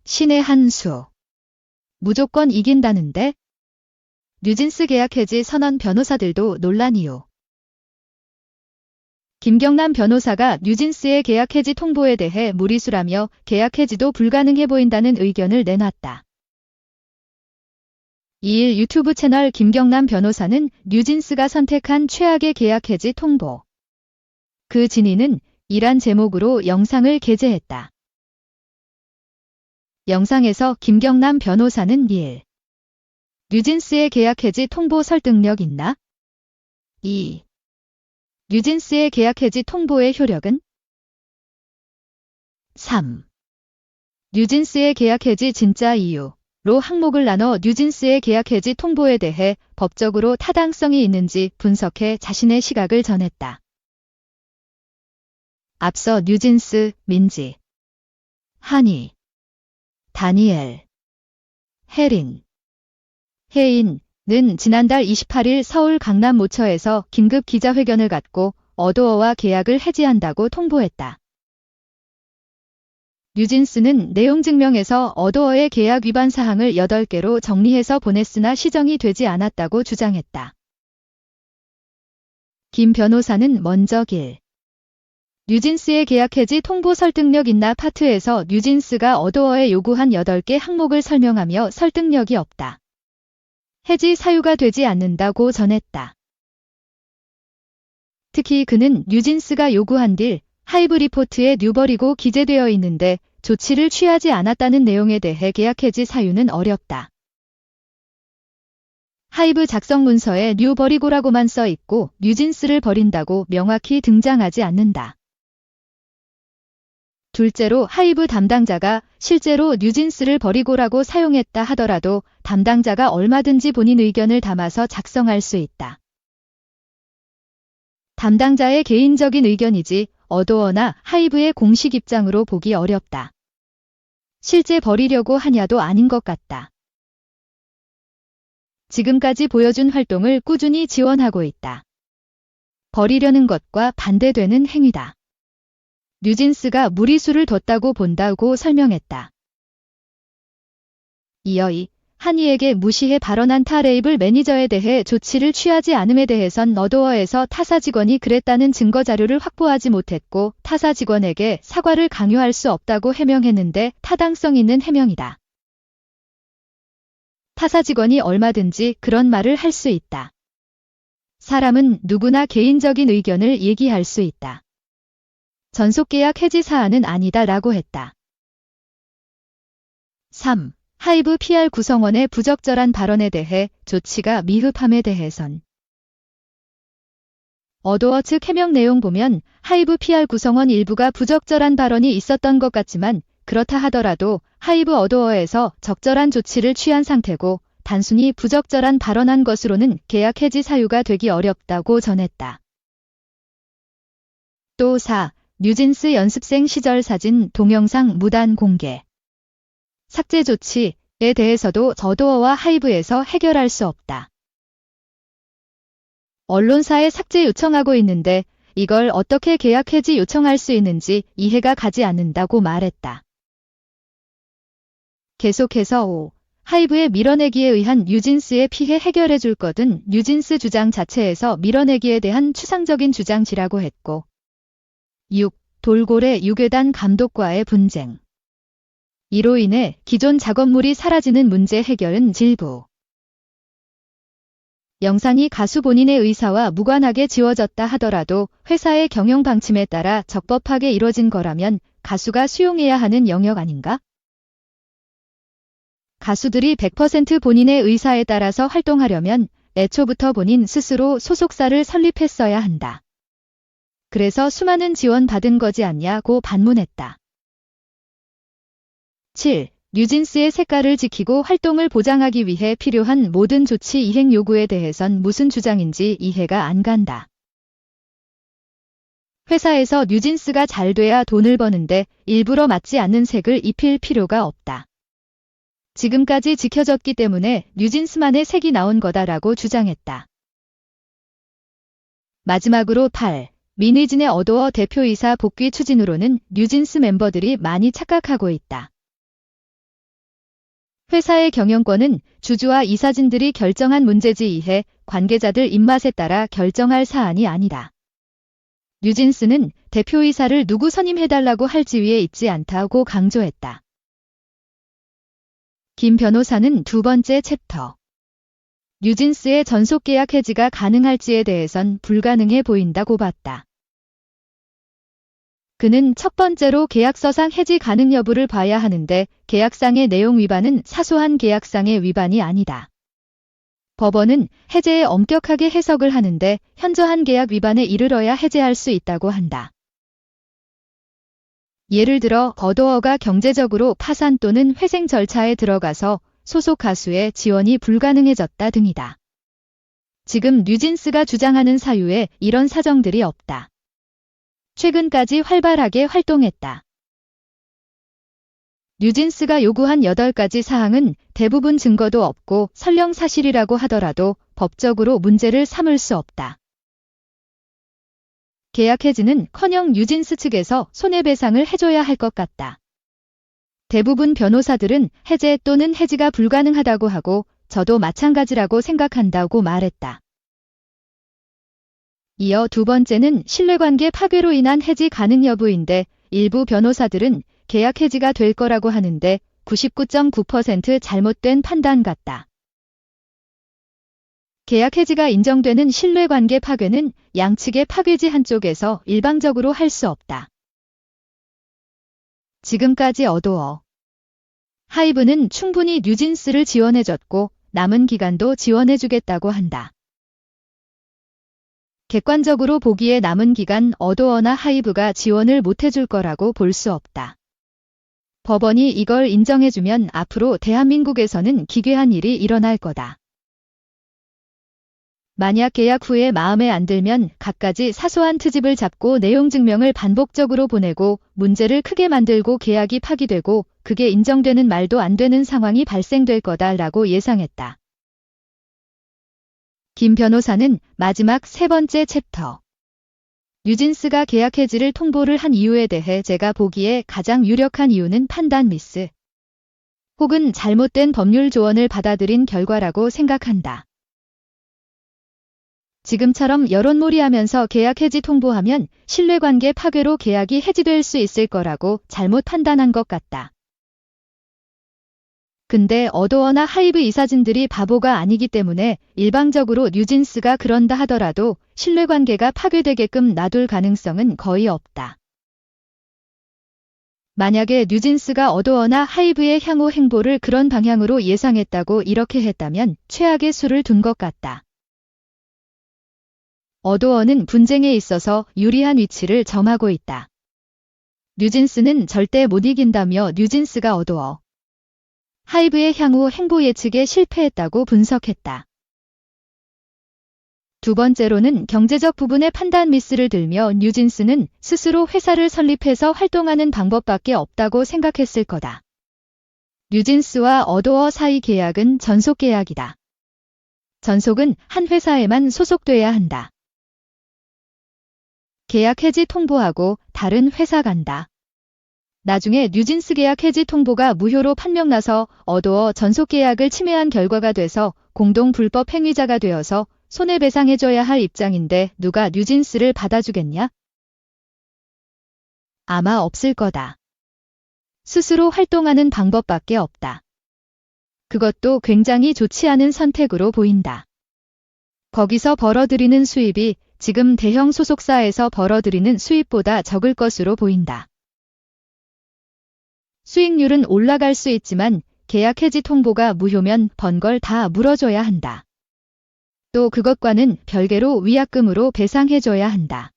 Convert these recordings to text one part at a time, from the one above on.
신의 한 수. 무조건 이긴다는데? 뉴진스 계약 해지 선언 변호사들도 논란 이유. 김경남 변호사가 뉴진스의 계약 해지 통보에 대해 무리수라며 계약 해지도 불가능해 보인다는 의견을 내놨다. 2일 유튜브 채널 김경남 변호사는 뉴진스가 선택한 최악의 계약 해지 통보. 그 진위는 이란 제목으로 영상을 게재했다. 영상에서 김경남 변호사는 1. 뉴진스의 계약 해지 통보 설득력 있나? 2. 뉴진스의 계약 해지 통보의 효력은? 3. 뉴진스의 계약 해지 진짜 이유로 항목을 나눠 뉴진스의 계약 해지 통보에 대해 법적으로 타당성이 있는지 분석해 자신의 시각을 전했다. 앞서 뉴진스, 민지, 한이, 다니엘, 혜인은 지난달 28일 서울 강남 모처에서 긴급 기자회견을 갖고 어도어와 계약을 해지한다고 통보했다. 뉴진스는 내용 증명에서 어도어의 계약 위반 사항을 8개로 정리해서 보냈으나 시정이 되지 않았다고 주장했다. 김 변호사는 먼저 1. 뉴진스의 계약 해지 통보 설득력 있나 파트에서 뉴진스가 어도어에 요구한 8개 항목을 설명하며 설득력이 없다. 해지 사유가 되지 않는다고 전했다. 특히 그는 뉴진스가 요구한 딜, 하이브 리포트에 뉴버리고 기재되어 있는데 조치를 취하지 않았다는 내용에 대해 계약 해지 사유는 어렵다. 하이브 작성 문서에 뉴버리고라고만 써 있고 뉴진스를 버린다고 명확히 등장하지 않는다. 둘째로 하이브 담당자가 실제로 뉴진스를 버리고라고 사용했다 하더라도 담당자가 얼마든지 본인 의견을 담아서 작성할 수 있다. 담당자의 개인적인 의견이지 어도어나 하이브의 공식 입장으로 보기 어렵다. 실제 버리려고 하냐도 아닌 것 같다. 지금까지 보여준 활동을 꾸준히 지원하고 있다. 버리려는 것과 반대되는 행위다. 뉴진스가 무리수를 뒀다고 본다고 설명했다. 이어 한이에게 무시해 발언한 타 레이블 매니저에 대해 조치를 취하지 않음에 대해선 어도어에서 타사 직원이 그랬다는 증거 자료를 확보하지 못했고 타사 직원에게 사과를 강요할 수 없다고 해명했는데 타당성 있는 해명이다. 타사 직원이 얼마든지 그런 말을 할 수 있다. 사람은 누구나 개인적인 의견을 얘기할 수 있다. 전속계약 해지 사안은 아니다라고 했다. 3. 하이브 PR 구성원의 부적절한 발언에 대해 조치가 미흡함에 대해선 어도어 측 해명 내용 보면 하이브 PR 구성원 일부가 부적절한 발언이 있었던 것 같지만 그렇다 하더라도 하이브 어도어에서 적절한 조치를 취한 상태고 단순히 부적절한 발언한 것으로는 계약 해지 사유가 되기 어렵다고 전했다. 또 4. 뉴진스 연습생 시절 사진, 동영상 무단 공개. 삭제 조치에 대해서도 어도어와 하이브에서 해결할 수 없다. 언론사에 삭제 요청하고 있는데 이걸 어떻게 계약 해지 요청할 수 있는지 이해가 가지 않는다고 말했다. 계속해서 5. 하이브의 밀어내기에 의한 뉴진스의 피해 해결해 줄 거든 뉴진스 주장 자체에서 밀어내기에 대한 추상적인 주장지라고 했고 6. 돌고래 유괴단 감독과의 분쟁. 이로 인해 기존 작업물이 사라지는 문제 해결은 질부. 영상이 가수 본인의 의사와 무관하게 지워졌다 하더라도 회사의 경영 방침에 따라 적법하게 이뤄진 거라면 가수가 수용해야 하는 영역 아닌가? 가수들이 100% 본인의 의사에 따라서 활동하려면 애초부터 본인 스스로 소속사를 설립했어야 한다. 그래서 수많은 지원 받은 거지 않냐고 반문했다. 7. 뉴진스의 색깔을 지키고 활동을 보장하기 위해 필요한 모든 조치 이행 요구에 대해선 무슨 주장인지 이해가 안 간다. 회사에서 뉴진스가 잘 돼야 돈을 버는데 일부러 맞지 않는 색을 입힐 필요가 없다. 지금까지 지켜졌기 때문에 뉴진스만의 색이 나온 거다라고 주장했다. 마지막으로 8. 민의진의 어도어 대표이사 복귀 추진으로는 뉴진스 멤버들이 많이 착각하고 있다. 회사의 경영권은 주주와 이사진들이 결정한 문제지이해 관계자들 입맛에 따라 결정할 사안이 아니다. 뉴진스는 대표이사를 누구 선임해달라고 할 지위에 있지 않다고 강조했다. 김 변호사는 두 번째 챕터. 뉴진스의 전속계약 해지가 가능할지에 대해선 불가능해 보인다고 봤다. 그는 첫 번째로 계약서상 해지 가능 여부를 봐야 하는데 계약상의 내용 위반은 사소한 계약상의 위반이 아니다. 법원은 해제에 엄격하게 해석을 하는데 현저한 계약 위반에 이르러야 해제할 수 있다고 한다. 예를 들어 어도어가 경제적으로 파산 또는 회생 절차에 들어가서 소속 가수의 지원이 불가능해졌다 등이다. 지금 뉴진스가 주장하는 사유에 이런 사정들이 없다. 최근까지 활발하게 활동했다. 뉴진스가 요구한 8가지 사항은 대부분 증거도 없고 설령 사실이라고 하더라도 법적으로 문제를 삼을 수 없다. 계약 해지는커녕 뉴진스 측에서 손해배상을 해줘야 할 것 같다. 대부분 변호사들은 해제 또는 해지가 불가능하다고 하고 저도 마찬가지라고 생각한다고 말했다. 이어 두 번째는 신뢰관계 파괴로 인한 해지 가능 여부인데 일부 변호사들은 계약 해지가 될 거라고 하는데 99.9% 잘못된 판단 같다. 계약 해지가 인정되는 신뢰관계 파괴는 양측의 파괴지 한쪽에서 일방적으로 할 수 없다. 지금까지 어도어, 하이브는 충분히 뉴진스를 지원해줬고 남은 기간도 지원해주겠다고 한다. 객관적으로 보기에 남은 기간 어도어나 하이브가 지원을 못해줄 거라고 볼 수 없다. 법원이 이걸 인정해주면 앞으로 대한민국에서는 기괴한 일이 일어날 거다. 만약 계약 후에 마음에 안 들면 갖가지 사소한 트집을 잡고 내용 증명을 반복적으로 보내고 문제를 크게 만들고 계약이 파기되고 그게 인정되는 말도 안 되는 상황이 발생될 거다라고 예상했다. 김 변호사는 마지막 세 번째 챕터. 뉴진스가 계약 해지를 통보를 한 이유에 대해 제가 보기에 가장 유력한 이유는 판단 미스 혹은 잘못된 법률 조언을 받아들인 결과라고 생각한다. 지금처럼 여론몰이하면서 계약 해지 통보하면 신뢰관계 파괴로 계약이 해지될 수 있을 거라고 잘못 판단한 것 같다. 근데 어도어나 하이브 이사진들이 바보가 아니기 때문에 일방적으로 뉴진스가 그런다 하더라도 신뢰관계가 파괴되게끔 놔둘 가능성은 거의 없다. 만약에 뉴진스가 어도어나 하이브의 향후 행보를 그런 방향으로 예상했다고 이렇게 했다면 최악의 수를 둔 것 같다. 어도어는 분쟁에 있어서 유리한 위치를 점하고 있다. 뉴진스는 절대 못 이긴다며 뉴진스가 어도어, 하이브의 향후 행보 예측에 실패했다고 분석했다. 두 번째로는 경제적 부분의 판단 미스를 들며 뉴진스는 스스로 회사를 설립해서 활동하는 방법밖에 없다고 생각했을 거다. 뉴진스와 어도어 사이 계약은 전속 계약이다. 전속은 한 회사에만 소속돼야 한다. 계약 해지 통보하고 다른 회사 간다. 나중에 뉴진스 계약 해지 통보가 무효로 판명나서 어도어 전속 계약을 침해한 결과가 돼서 공동 불법 행위자가 되어서 손해배상해줘야 할 입장인데 누가 뉴진스를 받아주겠냐? 아마 없을 거다. 스스로 활동하는 방법밖에 없다. 그것도 굉장히 좋지 않은 선택으로 보인다. 거기서 벌어들이는 수입이 지금 대형 소속사에서 벌어들이는 수입보다 적을 것으로 보인다. 수익률은 올라갈 수 있지만 계약 해지 통보가 무효면 번 걸 다 물어줘야 한다. 또 그것과는 별개로 위약금으로 배상해줘야 한다.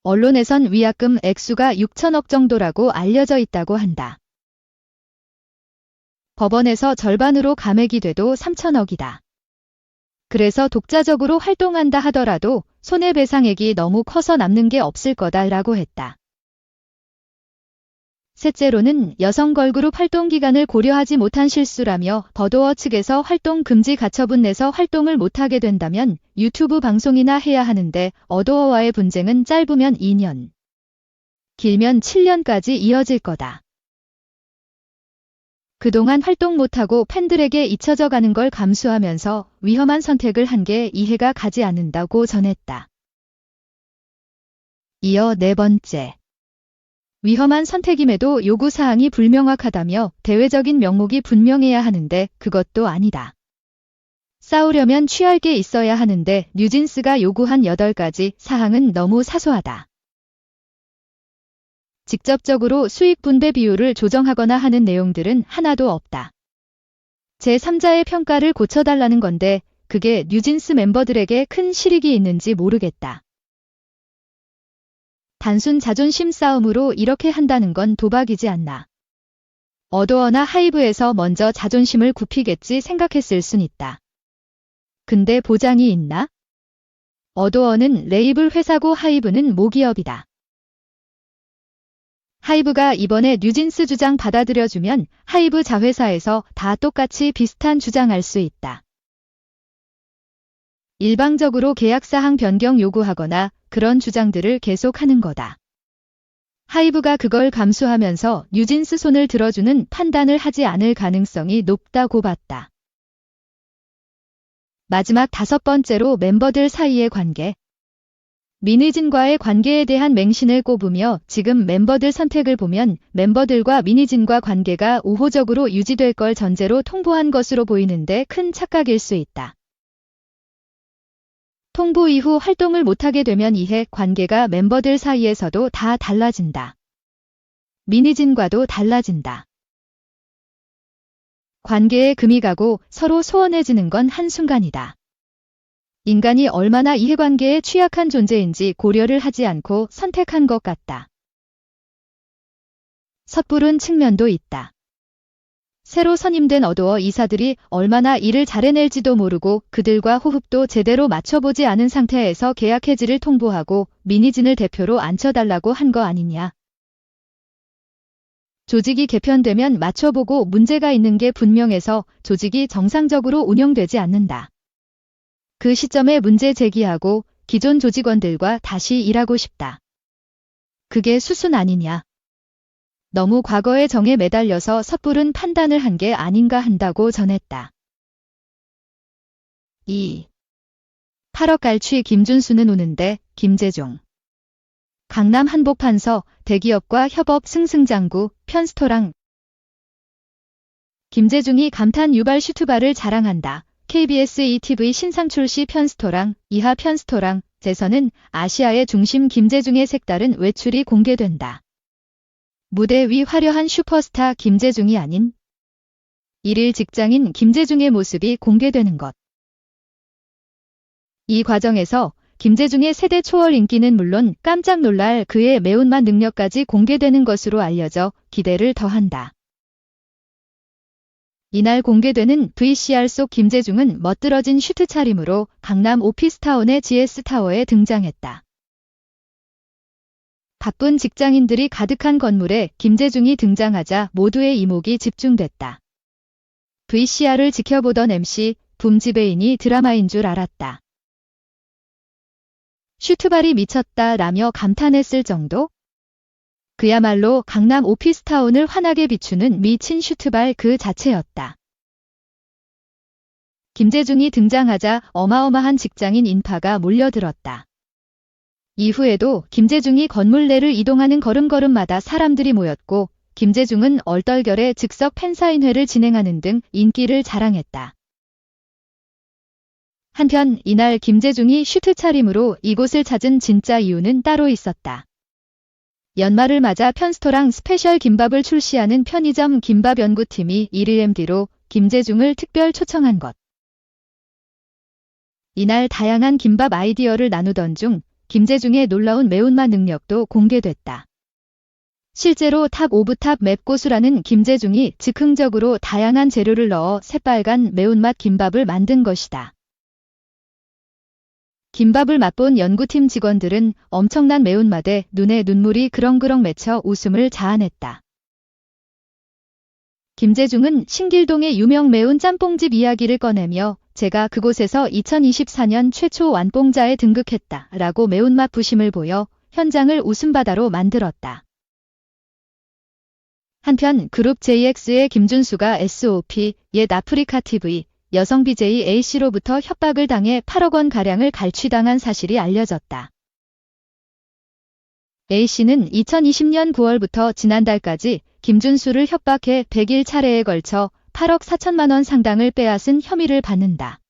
언론에선 위약금 액수가 6천억 정도라고 알려져 있다고 한다. 법원에서 절반으로 감액이 돼도 3천억이다. 그래서 독자적으로 활동한다 하더라도 손해배상액이 너무 커서 남는 게 없을 거다라고 했다. 셋째로는 여성 걸그룹 활동 기간을 고려하지 못한 실수라며 버도어 측에서 활동 금지 가처분 내서 활동을 못하게 된다면 유튜브 방송이나 해야 하는데 어도어와의 분쟁은 짧으면 2년, 길면 7년까지 이어질 거다. 그동안 활동 못하고 팬들에게 잊혀져 가는 걸 감수하면서 위험한 선택을 한 게 이해가 가지 않는다고 전했다. 이어 네 번째. 위험한 선택임에도 요구사항이 불명확하다며 대외적인 명목이 분명해야 하는데 그것도 아니다. 싸우려면 취할 게 있어야 하는데 뉴진스가 요구한 8가지 사항은 너무 사소하다. 직접적으로 수익 분배 비율을 조정하거나 하는 내용들은 하나도 없다. 제3자의 평가를 고쳐달라는 건데 그게 뉴진스 멤버들에게 큰 실익이 있는지 모르겠다. 단순 자존심 싸움으로 이렇게 한다는 건 도박이지 않나. 어도어나 하이브에서 먼저 자존심을 굽히겠지 생각했을 순 있다. 근데 보장이 있나? 어도어는 레이블 회사고 하이브는 모기업이다. 하이브가 이번에 뉴진스 주장 받아들여주면 하이브 자회사에서 다 똑같이 비슷한 주장할 수 있다. 일방적으로 계약사항 변경 요구하거나 그런 주장들을 계속하는 거다. 하이브가 그걸 감수하면서 뉴진스 손을 들어주는 판단을 하지 않을 가능성이 높다고 봤다. 마지막 5번째로 멤버들 사이의 관계. 미니진과의 관계에 대한 맹신을 꼽으며 지금 멤버들 선택을 보면 멤버들과 미니진과 관계가 우호적으로 유지될 걸 전제로 통보한 것으로 보이는데 큰 착각일 수 있다. 통보 이후 활동을 못하게 되면 이해 관계가 멤버들 사이에서도 다 달라진다. 미니진과도 달라진다. 관계에 금이 가고 서로 소원해지는 건 한순간이다. 인간이 얼마나 이해관계에 취약한 존재인지 고려를 하지 않고 선택한 것 같다. 섣부른 측면도 있다. 새로 선임된 어도어 이사들이 얼마나 일을 잘해낼지도 모르고 그들과 호흡도 제대로 맞춰보지 않은 상태에서 계약 해지를 통보하고 미니진을 대표로 앉혀달라고 한 거 아니냐. 조직이 개편되면 맞춰보고 문제가 있는 게 분명해서 조직이 정상적으로 운영되지 않는다. 그 시점에 문제 제기하고 기존 조직원들과 다시 일하고 싶다. 그게 수순 아니냐. 너무 과거의 정에 매달려서 섣부른 판단을 한 게 아닌가 한다고 전했다. 2. 8억 갈취 김준수는 우는데 김재중. 강남 한복판서 대기업과 협업 승승장구 편스토랑. 김재중이 감탄 유발 슈트바를 자랑한다. KBS ETV 신상 출시 편스토랑, 이하 편스토랑, 제서는 아시아의 중심 김재중의 색다른 외출이 공개된다. 무대 위 화려한 슈퍼스타 김재중이 아닌 일일 직장인 김재중의 모습이 공개되는 것. 이 과정에서 김재중의 세대 초월 인기는 물론 깜짝 놀랄 그의 매운맛 능력까지 공개되는 것으로 알려져 기대를 더한다. 이날 공개되는 VCR 속 김재중은 멋들어진 슈트 차림으로 강남 오피스타운의 GS타워에 등장했다. 바쁜 직장인들이 가득한 건물에 김재중이 등장하자 모두의 이목이 집중됐다. VCR을 지켜보던 MC, 붐지배인이 드라마인 줄 알았다. 슈트발이 미쳤다 라며 감탄했을 정도? 그야말로 강남 오피스타운을 환하게 비추는 미친 슈트발 그 자체였다. 김재중이 등장하자 어마어마한 직장인 인파가 몰려들었다. 이후에도 김재중이 건물 내를 이동하는 걸음걸음마다 사람들이 모였고 김재중은 얼떨결에 즉석 팬사인회를 진행하는 등 인기를 자랑했다. 한편 이날 김재중이 슈트 차림으로 이곳을 찾은 진짜 이유는 따로 있었다. 연말을 맞아 편스토랑 스페셜 김밥을 출시하는 편의점 김밥 연구팀이 1일MD로 김재중을 특별 초청한 것. 이날 다양한 김밥 아이디어를 나누던 중 김재중의 놀라운 매운맛 능력도 공개됐다. 실제로 탑 오브 탑 맵고수라는 김재중이 즉흥적으로 다양한 재료를 넣어 새빨간 매운맛 김밥을 만든 것이다. 김밥을 맛본 연구팀 직원들은 엄청난 매운맛에 눈에 눈물이 그렁그렁 맺혀 웃음을 자아냈다. 김재중은 신길동의 유명 매운 짬뽕집 이야기를 꺼내며 제가 그곳에서 2024년 최초 완뽕자에 등극했다 라고 매운맛 부심을 보여 현장을 웃음바다로 만들었다. 한편 그룹 JX의 김준수가 SOP, 옛 아프리카 TV, 여성 BJ A씨로부터 협박을 당해 8억 원 가량을 갈취당한 사실이 알려졌다. A씨는 2020년 9월부터 지난달까지 김준수를 협박해 100일 차례에 걸쳐 8억 4천만 원 상당을 빼앗은 혐의를 받는다.